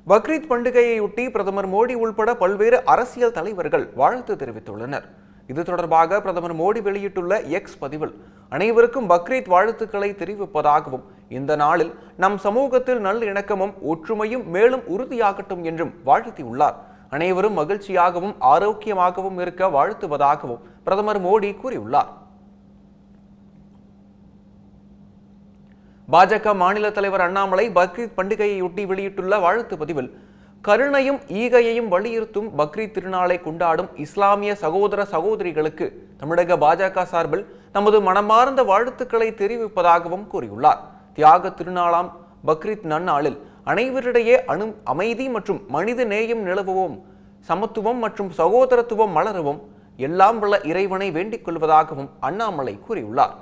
பக்ரீத் பண்டிகையையொட்டி பிரதமர் மோடி உள்பட பல்வேறு அரசியல் தலைவர்கள் வாழ்த்து தெரிவித்துள்ளனர். இது தொடர்பாக பிரதமர் மோடி வெளியிட்டுள்ள எக்ஸ் பதிவில் அனைவருக்கும் பக்ரீத் வாழ்த்துக்களை தெரிவிப்பதாகவும், இந்த நாளில் நம் சமூகத்தில் நல்லிணக்கமும் ஒற்றுமையும் மேலும் உறுதியாகட்டும் என்றும் வாழ்த்தியுள்ளார். அனைவரும் மகிழ்ச்சியாகவும் ஆரோக்கியமாகவும் இருக்க வாழ்த்துவதாகவும் பிரதமர் மோடி கூறியுள்ளார். பாஜக மாநில தலைவர் அண்ணாமலை பக்ரீத் பண்டிகையையொட்டி வெளியிட்டுள்ள வாழ்த்து பதிவில், கருணையும் ஈகையையும் வலியுறுத்தும் பக்ரீத் திருநாளை கொண்டாடும் இஸ்லாமிய சகோதர சகோதரிகளுக்கு தமிழக பாஜக சார்பில் தமது மனமார்ந்த வாழ்த்துக்களை தெரிவிப்பதாகவும் கூறியுள்ளார். தியாக திருநாளாம் பக்ரீத் நன்னாளில் அனைவரிடையே அமைதி மற்றும் மனித நேயம் நிலவவும், சமத்துவம் மற்றும் சகோதரத்துவம் மலரவும் எல்லாம் வல்ல இறைவனை வேண்டிக் கொள்வதாகவும் அண்ணாமலை கூறியுள்ளார்.